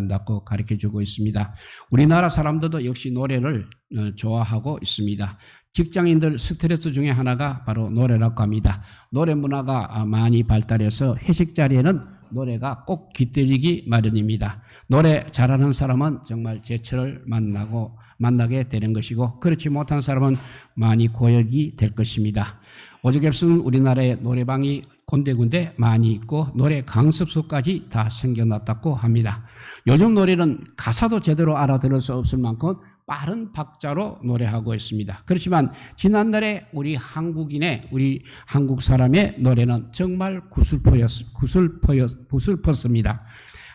된다고 가르쳐주고 있습니다. 우리나라 사람들도 역시 노래를 좋아하고 있습니다. 직장인들 스트레스 중에 하나가 바로 노래라고 합니다. 노래 문화가 많이 발달해서 회식 자리에는 노래가 꼭 깃들이기 마련입니다. 노래 잘하는 사람은 정말 제철을 만나게 되는 것이고, 그렇지 못한 사람은 많이 고역이 될 것입니다. 오죽했으면 우리나라에 노래방이 군데군데 많이 있고 노래 강습소까지 다 생겨났다고 합니다. 요즘 노래는 가사도 제대로 알아들을 수 없을 만큼 빠른 박자로 노래하고 있습니다. 그렇지만 지난날에 우리 한국 사람의 노래는 정말 구슬펐습니다.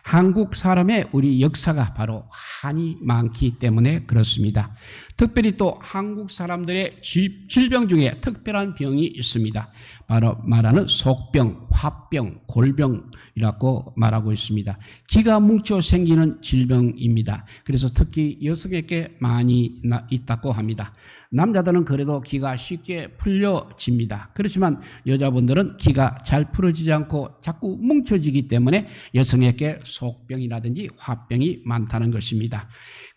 한국 사람의 우리 역사가 바로 한이 많기 때문에 그렇습니다. 특별히 또 한국 사람들의 질병 중에 특별한 병이 있습니다. 바로 말하는 속병, 화병, 골병이라고 말하고 있습니다. 기가 뭉쳐 생기는 질병입니다. 그래서 특히 여성에게 많이 있다고 합니다. 남자들은 그래도 기가 쉽게 풀려집니다. 그렇지만 여자분들은 기가 잘 풀어지지 않고 자꾸 뭉쳐지기 때문에 여성에게 속병이라든지 화병이 많다는 것입니다.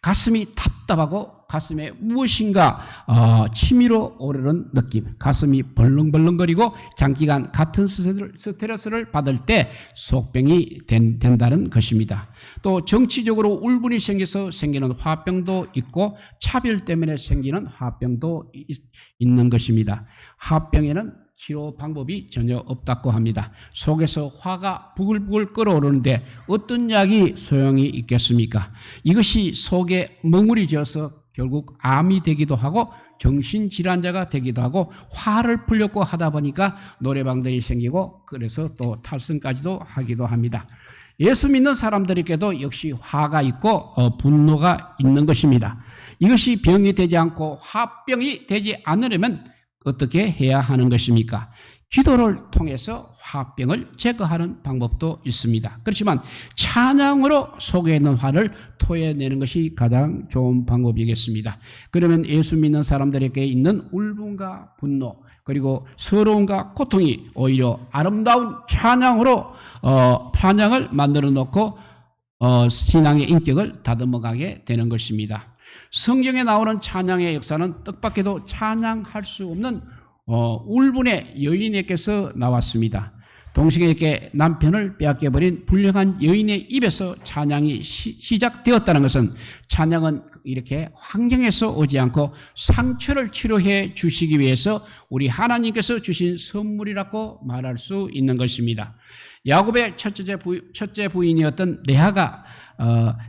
가슴이 답답하고 가슴에 무엇인가 치밀어 오르는 느낌, 가슴이 벌렁벌렁거리고 장기간 같은 스트레스를 받을 때 속병이 된다는 것입니다. 또 정치적으로 울분이 생겨서 생기는 화병도 있고 차별 때문에 생기는 화병도 있는 것입니다. 화병에는 치료 방법이 전혀 없다고 합니다. 속에서 화가 부글부글 끓어오르는데 어떤 약이 소용이 있겠습니까? 이것이 속에 멍울이 지어서 결국 암이 되기도 하고 정신질환자가 되기도 하고 화를 풀려고 하다 보니까 노래방들이 생기고 그래서 또 탈선까지도 하기도 합니다. 예수 믿는 사람들에게도 역시 화가 있고 분노가 있는 것입니다. 이것이 병이 되지 않고 화병이 되지 않으려면 어떻게 해야 하는 것입니까? 기도를 통해서 화병을 제거하는 방법도 있습니다. 그렇지만 찬양으로 속에 있는 화를 토해내는 것이 가장 좋은 방법이겠습니다. 그러면 예수 믿는 사람들에게 있는 울분과 분노 그리고 서러움과 고통이 오히려 아름다운 찬양으로 찬양을 만들어 놓고 신앙의 인격을 다듬어가게 되는 것입니다. 성경에 나오는 찬양의 역사는 뜻밖에도 찬양할 수 없는 울분의 여인에게서 나왔습니다. 동생에게 남편을 빼앗겨버린 불량한 여인의 입에서 찬양이 시작되었다는 것은 찬양은 이렇게 환경에서 오지 않고 상처를 치료해 주시기 위해서 우리 하나님께서 주신 선물이라고 말할 수 있는 것입니다. 야곱의 첫째 부인이었던 레아가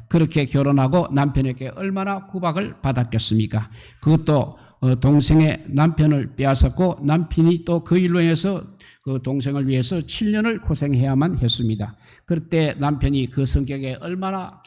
그렇게 결혼하고 남편에게 얼마나 구박을 받았겠습니까? 그것도 동생의 남편을 빼앗았고 남편이 또 그 일로 인해서 그 동생을 위해서 7년을 고생해야만 했습니다. 그때 남편이 그 성격에 얼마나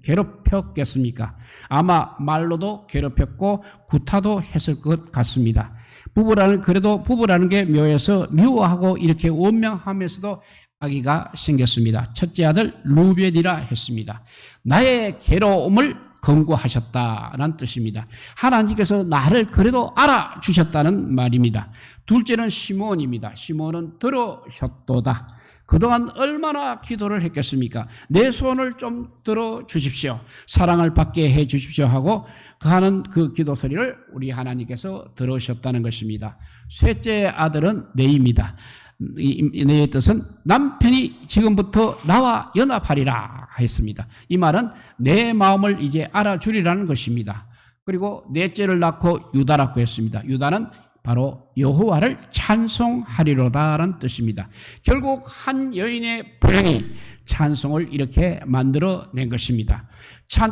괴롭혔겠습니까? 아마 말로도 괴롭혔고 구타도 했을 것 같습니다. 부부라는 게 묘해서 미워하고 이렇게 원망하면서도 아기가 생겼습니다. 첫째 아들 루벤이라 했습니다. 나의 괴로움을 검거하셨다는 뜻입니다. 하나님께서 나를 그래도 알아주셨다는 말입니다. 둘째는 시몬입니다. 시몬은 들으셨도다. 그동안 얼마나 기도를 했겠습니까? 내 소원을 좀 들어주십시오. 사랑을 받게 해주십시오 하고 하는 그 기도 소리를 우리 하나님께서 들으셨다는 것입니다. 셋째 아들은 네입니다. 네 뜻은 남편이 지금부터 나와 연합하리라 했습니다. 이 말은 내 마음을 이제 알아주리라는 것입니다. 그리고 넷째를 낳고 유다라고 했습니다. 유다는 바로 여호와를 찬송하리로다라는 뜻입니다. 결국 한 여인의 불행이 찬송을 이렇게 만들어낸 것입니다.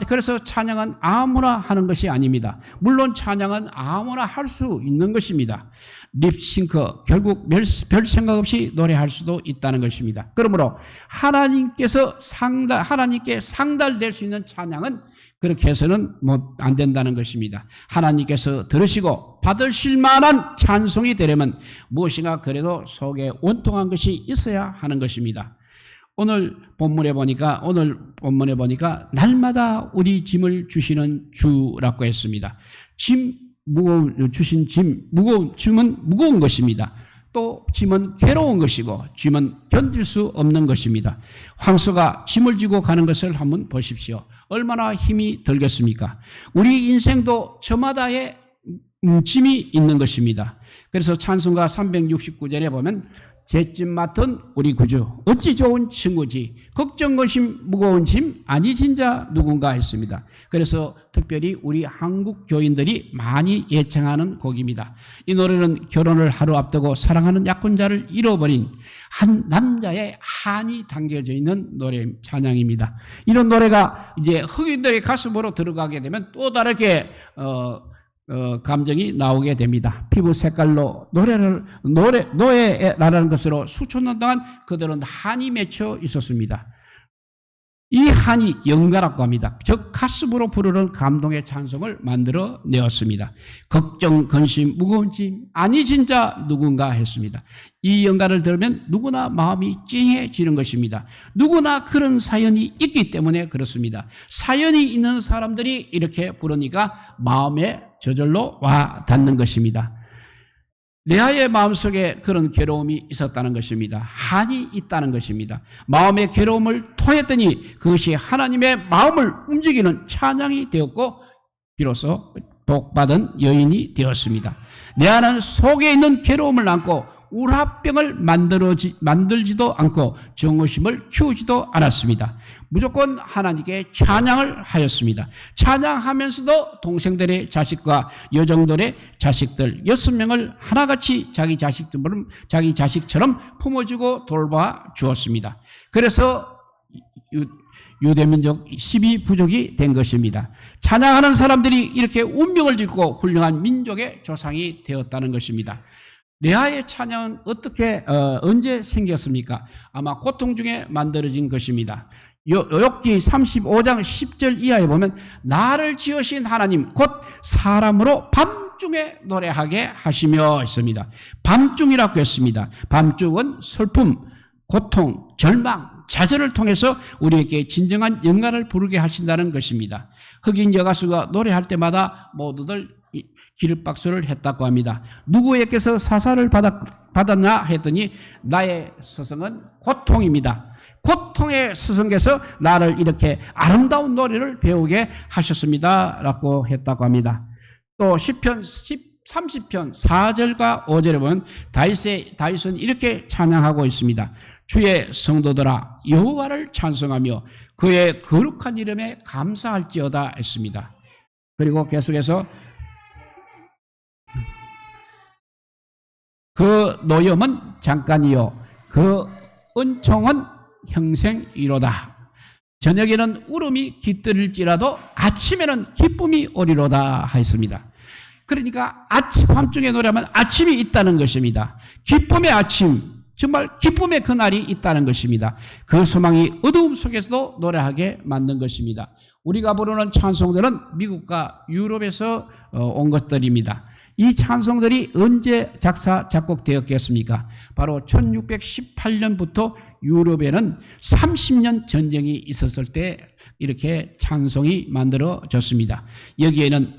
그래서 찬양은 아무나 하는 것이 아닙니다. 물론 찬양은 아무나 할 수 있는 것입니다. 립싱크, 결국 별 생각 없이 노래할 수도 있다는 것입니다. 그러므로 하나님께 상달될 수 있는 찬양은 그렇게 해서는 안 된다는 것입니다. 하나님께서 들으시고 받으실 만한 찬송이 되려면 무엇인가 그래도 속에 원통한 것이 있어야 하는 것입니다. 오늘 본문에 보니까 날마다 우리 짐을 주시는 주라고 했습니다. 짐은 무거운 것입니다. 또 짐은 괴로운 것이고 짐은 견딜 수 없는 것입니다. 황소가 짐을 지고 가는 것을 한번 보십시오. 얼마나 힘이 들겠습니까? 우리 인생도 저마다의 짐이 있는 것입니다. 그래서 찬송가 369절에 보면 제 짐 맡은 우리 구주 어찌 좋은 친구지 걱정 거심 무거운 짐 아니 진짜 누군가 했습니다. 그래서 특별히 우리 한국 교인들이 많이 예청하는 곡입니다. 이 노래는 결혼을 하루 앞두고 사랑하는 약혼자를 잃어버린 한 남자의 한이 담겨져 있는 노래 찬양입니다. 이런 노래가 이제 흑인들의 가슴으로 들어가게 되면 또 다르게 감정이 나오게 됩니다. 피부 색깔로 노예라는 것으로 수천 년 동안 그들은 한이 맺혀 있었습니다. 이 한이 영가라고 합니다. 즉 가슴으로 부르는 감동의 찬송을 만들어 내었습니다. 걱정, 근심, 무거운 짐 아니 진짜 누군가 했습니다. 이 영가를 들으면 누구나 마음이 찡해지는 것입니다. 누구나 그런 사연이 있기 때문에 그렇습니다. 사연이 있는 사람들이 이렇게 부르니까 마음에 저절로 와 닿는 것입니다. 레아의 마음속에 그런 괴로움이 있었다는 것입니다. 한이 있다는 것입니다. 마음의 괴로움을 토했더니 그것이 하나님의 마음을 움직이는 찬양이 되었고 비로소 복받은 여인이 되었습니다. 레아는 속에 있는 괴로움을 안고 우라병을 만들지도 않고 정오심을 키우지도 않았습니다. 무조건 하나님께 찬양을 하였습니다. 찬양하면서도 동생들의 자식과 여종들의 자식들 6명을 하나같이 자기 자식처럼 품어주고 돌봐 주었습니다. 그래서 유대민족 12부족이 된 것입니다. 찬양하는 사람들이 이렇게 운명을 짓고 훌륭한 민족의 조상이 되었다는 것입니다. 레아의 찬양은 언제 생겼습니까? 아마 고통 중에 만들어진 것입니다. 욥기 35장 10절 이하에 보면 나를 지으신 하나님 곧 사람으로 밤중에 노래하게 하시며 했습니다. 밤중이라고 했습니다. 밤중은 슬픔, 고통, 절망, 좌절을 통해서 우리에게 진정한 영광을 부르게 하신다는 것입니다. 흑인 여가수가 노래할 때마다 모두들 기립박수를 했다고 합니다. 누구에게서 사사를 받았나 했더니 나의 스승은 고통입니다. 고통의 스승께서 나를 이렇게 아름다운 노래를 배우게 하셨습니다 라고 했다고 합니다. 또 시편 30편 4절과 5절에 보면 다윗은 이렇게 찬양하고 있습니다. 주의 성도들아 여호와를 찬송하며 그의 거룩한 이름에 감사할지어다 했습니다. 그리고 계속해서 그 노염은 잠깐이요 그 은총은 형생이로다. 저녁에는 울음이 깃들일지라도 아침에는 기쁨이 오리로다 하였습니다. 그러니까 밤중에 노래하면 아침이 있다는 것입니다. 기쁨의 아침, 정말 기쁨의 그날이 있다는 것입니다. 그 소망이 어두움 속에서도 노래하게 만든 것입니다. 우리가 부르는 찬송들은 미국과 유럽에서 온 것들입니다. 이 찬송들이 언제 작곡되었겠습니까? 바로 1618년부터 유럽에는 30년 전쟁이 있었을 때 이렇게 찬송이 만들어졌습니다. 여기에는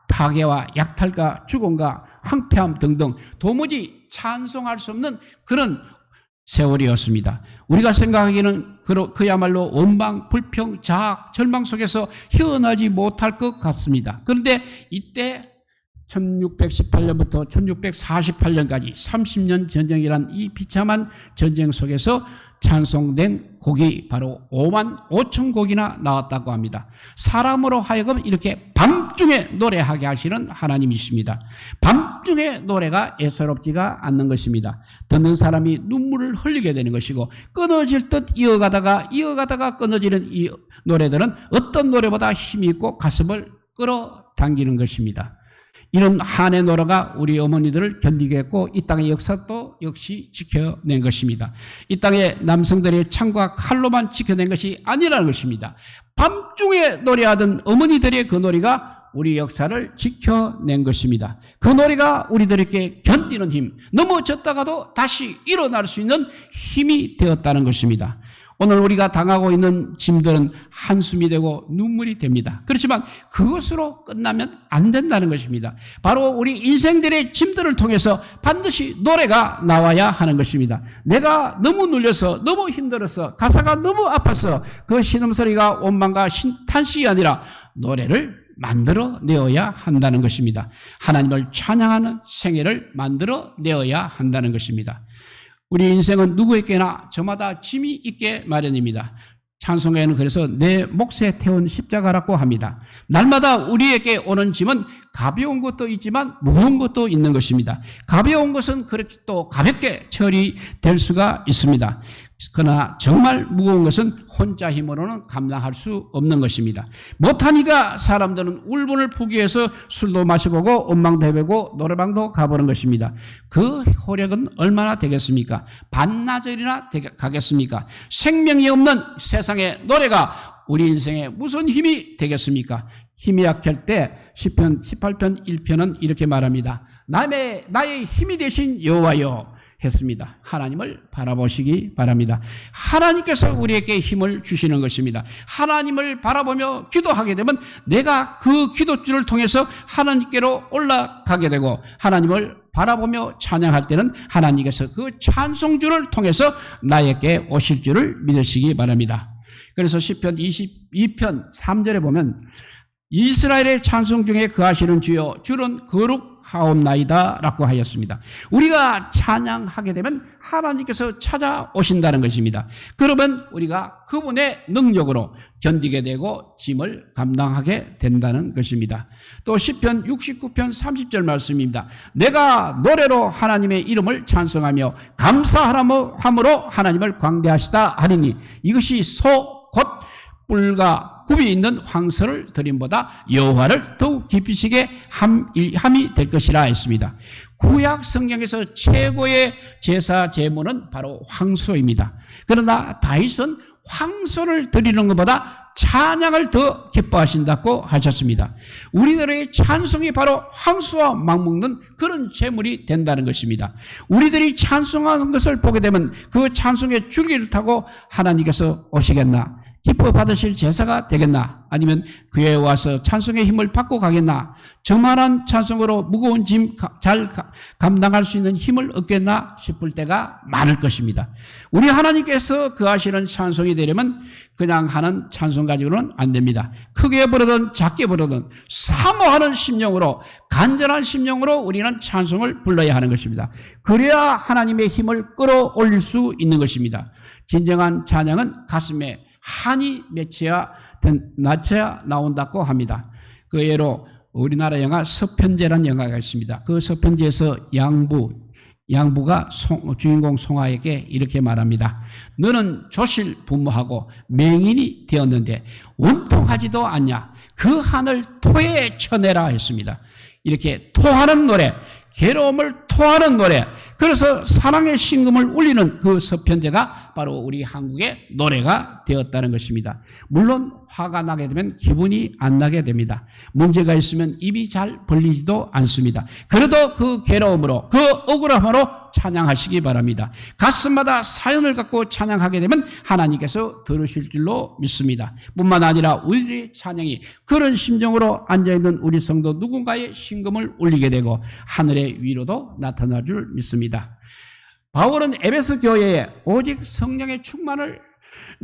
파괴와 약탈과 죽음과 황폐함 등등 도무지 찬송할 수 없는 그런 세월이었습니다. 우리가 생각하기에는 그야말로 원망, 불평, 자학, 절망 속에서 헤어나지 못할 것 같습니다. 그런데 이때 1618년부터 1648년까지 30년 전쟁이란 이 비참한 전쟁 속에서 찬송된 곡이 바로 5만 5천 곡이나 나왔다고 합니다. 사람으로 하여금 이렇게 밤중에 노래하게 하시는 하나님이십니다. 밤중에 노래가 애서롭지가 않는 것입니다. 듣는 사람이 눈물을 흘리게 되는 것이고 끊어질 듯 이어가다가 끊어지는 이 노래들은 어떤 노래보다 힘이 있고 가슴을 끌어당기는 것입니다. 이런 한의 노래가 우리 어머니들을 견디게 했고 이 땅의 역사도 역시 지켜낸 것입니다. 이 땅의 남성들의 창과 칼로만 지켜낸 것이 아니라는 것입니다. 밤중에 노래하던 어머니들의 그 노래가 우리 역사를 지켜낸 것입니다. 그 노래가 우리들에게 견디는 힘, 넘어졌다가도 다시 일어날 수 있는 힘이 되었다는 것입니다. 오늘 우리가 당하고 있는 짐들은 한숨이 되고 눈물이 됩니다. 그렇지만 그것으로 끝나면 안 된다는 것입니다. 바로 우리 인생들의 짐들을 통해서 반드시 노래가 나와야 하는 것입니다. 내가 너무 눌려서 너무 힘들어서 가사가 너무 아파서 그 신음소리가 원망과 탄식이 아니라 노래를 만들어 내어야 한다는 것입니다. 하나님을 찬양하는 생애를 만들어 내어야 한다는 것입니다. 우리 인생은 누구에게나 저마다 짐이 있게 마련입니다. 찬송가에는 그래서 내 몫에 태운 십자가라고 합니다. 날마다 우리에게 오는 짐은 가벼운 것도 있지만 무거운 것도 있는 것입니다. 가벼운 것은 그렇게 또 가볍게 처리될 수가 있습니다. 그러나 정말 무거운 것은 혼자 힘으로는 감당할 수 없는 것입니다. 못하니까 사람들은 울분을 푸기 위해서 술도 마셔보고 원망대회고 노래방도 가보는 것입니다. 그 효력은 얼마나 되겠습니까? 반나절이나 가겠습니까? 생명이 없는 세상의 노래가 우리 인생에 무슨 힘이 되겠습니까? 힘이 약할 때 시편 18편 1편은 이렇게 말합니다. 나의 힘이 되신 여호와여 했습니다. 하나님을 바라보시기 바랍니다. 하나님께서 우리에게 힘을 주시는 것입니다. 하나님을 바라보며 기도하게 되면 내가 그 기도줄을 통해서 하나님께로 올라가게 되고 하나님을 바라보며 찬양할 때는 하나님께서 그 찬송주를 통해서 나에게 오실 줄을 믿으시기 바랍니다. 그래서 시편 22편 3절에 보면 이스라엘의 찬송 중에 거하시는 주여 주는 거룩하옵나이다 라고 하였습니다. 우리가 찬양하게 되면 하나님께서 찾아오신다는 것입니다. 그러면 우리가 그분의 능력으로 견디게 되고 짐을 감당하게 된다는 것입니다. 또 시편 69편 30절 말씀입니다. 내가 노래로 하나님의 이름을 찬송하며 감사함으로 하나님을 광대하시다 하리니 이것이 소 곧 뿔과 굽이 있는 황소를 드림보다 여호와를 더욱 깊이시게 함이 될 것이라 했습니다. 구약 성경에서 최고의 제사 제물은 바로 황소입니다. 그러나 다윗은 황소를 드리는 것보다 찬양을 더 기뻐하신다고 하셨습니다. 우리들의 찬송이 바로 황소와 맞먹는 그런 제물이 된다는 것입니다. 우리들이 찬송하는 것을 보게 되면 그 찬송의 줄기를 타고 하나님께서 오시겠나? 기뻐 받으실 제사가 되겠나? 아니면 교회에 와서 찬송의 힘을 받고 가겠나? 저만한 찬송으로 무거운 짐 잘 감당할 수 있는 힘을 얻겠나 싶을 때가 많을 것입니다. 우리 하나님께서 거하시는 찬송이 되려면 그냥 하는 찬송 가지고는 안 됩니다. 크게 부르든 작게 부르든 사모하는 심령으로 간절한 심령으로 우리는 찬송을 불러야 하는 것입니다. 그래야 하나님의 힘을 끌어올릴 수 있는 것입니다. 진정한 찬양은 가슴에 한이 낮춰야 나온다고 합니다. 그 예로 우리나라 영화 서편제라는 영화가 있습니다. 그 서편제에서 양부가 주인공 송아에게 이렇게 말합니다. 너는 조실부모하고 맹인이 되었는데 원통하지도 않냐? 그 한을 토에 쳐내라 했습니다. 이렇게 토하는 노래, 괴로움을 토하는 노래, 그래서 사랑의 신금을 울리는 그 서편제가 바로 우리 한국의 노래가 되었다는 것입니다. 물론 화가 나게 되면 기분이 안 나게 됩니다. 문제가 있으면 입이 잘 벌리지도 않습니다. 그래도 그 괴로움으로 그 억울함으로 찬양하시기 바랍니다. 가슴마다 사연을 갖고 찬양하게 되면 하나님께서 들으실 줄로 믿습니다. 뿐만 아니라 우리의 찬양이 그런 심정으로 앉아있는 우리 성도 누군가의 신금을 울리게 되고 하늘의 위로도 나타날 줄 믿습니다. 바울은 에베소 교회에 오직 성령의 충만을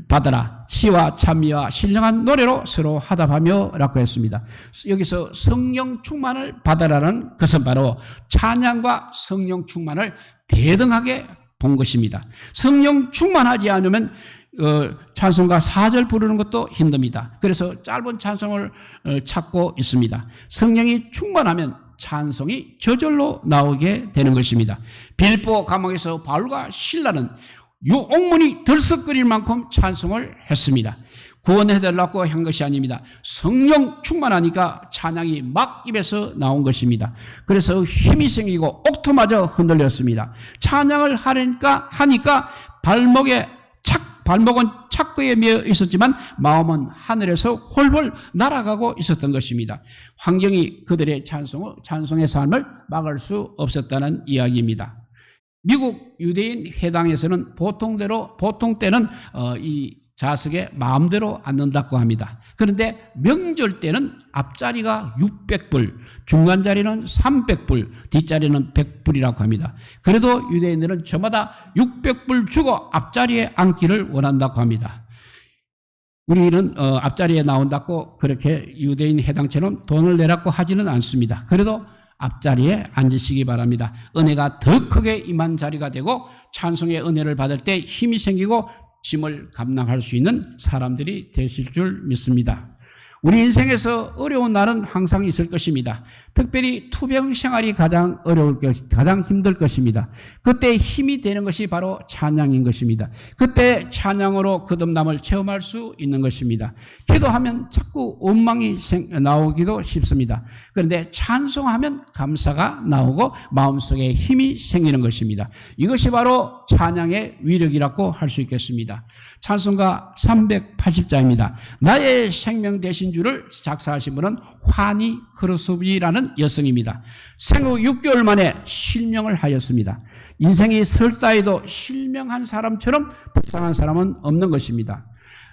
받아라. 시와 찬미와 신령한 노래로 서로 화답하며 라고 했습니다. 여기서 성령 충만을 받아라는 것은 바로 찬양과 성령 충만을 대등하게 본 것입니다. 성령 충만하지 않으면 찬송가 4절 부르는 것도 힘듭니다. 그래서 짧은 찬송을 찾고 있습니다. 성령이 충만하면 찬송이 저절로 나오게 되는 것입니다. 빌보 감옥에서 바울과 실라는 옥문이 들썩거릴 만큼 찬송을 했습니다. 구원해달라고 한 것이 아닙니다. 성령 충만하니까 찬양이 막 입에서 나온 것입니다. 그래서 힘이 생기고 옥토마저 흔들렸습니다. 찬양을 하니까 발목은 착고에 매어 있었지만 마음은 하늘에서 홀홀 날아가고 있었던 것입니다. 환경이 그들의 찬송의 삶을 막을 수 없었다는 이야기입니다. 미국 유대인 회당에서는 보통 때는 이 좌석에 마음대로 앉는다고 합니다. 그런데 명절 때는 앞자리가 600불, 중간 자리는 300불, 뒷자리는 100불이라고 합니다. 그래도 유대인들은 저마다 600불 주고 앞자리에 앉기를 원한다고 합니다. 우리는 앞자리에 나온다고 그렇게 유대인 회당처럼 돈을 내라고 하지는 않습니다. 그래도 앞자리에 앉으시기 바랍니다. 은혜가 더 크게 임한 자리가 되고 찬송의 은혜를 받을 때 힘이 생기고 짐을 감당할 수 있는 사람들이 되실 줄 믿습니다. 우리 인생에서 어려운 날은 항상 있을 것입니다. 특별히 투병 생활이 가장 힘들 것입니다. 그때 힘이 되는 것이 바로 찬양인 것입니다. 그때 찬양으로 거듭남을 체험할 수 있는 것입니다. 기도하면 자꾸 원망이 나오기도 쉽습니다. 그런데 찬송하면 감사가 나오고 마음속에 힘이 생기는 것입니다. 이것이 바로 찬양의 위력이라고 할 수 있겠습니다. 찬송가 380자입니다. 나의 생명 되신 주를 작사하신 분은 환희 크루스비라는 여성입니다. 생후 6개월 만에 실명을 하였습니다. 인생이 설사에도 실명한 사람처럼 불쌍한 사람은 없는 것입니다.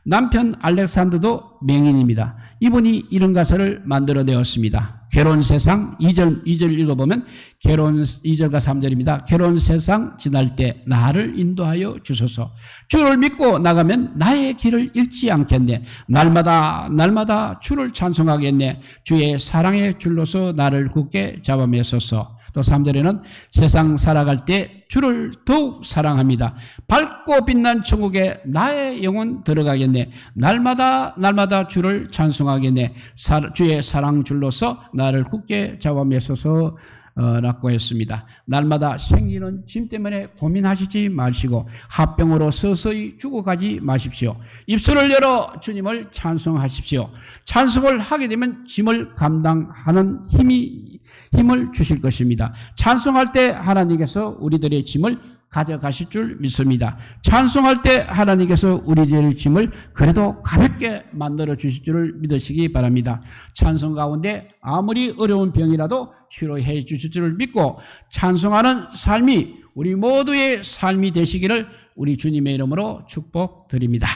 남편 알렉산더도 맹인입니다. 이분이 이런 가사를 만들어내었습니다. 괴로운 세상 2절 읽어보면 2절과 3절입니다. 괴로운 세상 지날 때 나를 인도하여 주소서. 주를 믿고 나가면 나의 길을 잃지 않겠네. 날마다 주를 찬송하겠네. 주의 사랑의 줄로서 나를 굳게 잡아매소서. 또 3절에는 세상 살아갈 때 주를 더욱 사랑합니다. 밝고 빛난 천국에 나의 영혼 들어가겠네. 날마다 주를 찬송하겠네. 주의 사랑 줄로서 나를 굳게 잡아매소서 라고 했습니다. 날마다 생기는 짐 때문에 고민하시지 마시고 합병으로 서서히 죽어가지 마십시오. 입술을 열어 주님을 찬송하십시오. 찬송을 하게 되면 짐을 감당하는 힘을 주실 것입니다. 찬송할 때 하나님께서 우리들의 짐을 가져가실 줄 믿습니다. 찬송할 때 하나님께서 우리들의 짐을 그래도 가볍게 만들어 주실 줄을 믿으시기 바랍니다. 찬송 가운데 아무리 어려운 병이라도 치료해 주실 줄을 믿고 찬송하는 삶이 우리 모두의 삶이 되시기를 우리 주님의 이름으로 축복드립니다.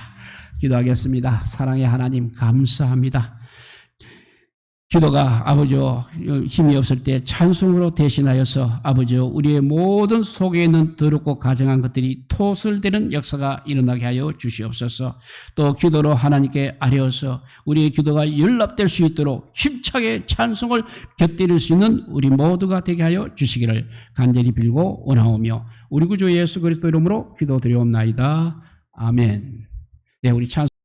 기도하겠습니다. 사랑의 하나님 감사합니다. 기도가 아버지여 힘이 없을 때 찬송으로 대신하여서 아버지여 우리의 모든 속에 있는 더럽고 가증한 것들이 토설되는 역사가 일어나게 하여 주시옵소서. 또 기도로 하나님께 아뢰어서 우리의 기도가 연락될 수 있도록 힘차게 찬송을 곁들일 수 있는 우리 모두가 되게 하여 주시기를 간절히 빌고 원하오며 우리 구주 예수 그리스도 이름으로 기도드리옵나이다. 아멘. 네, 우리 찬송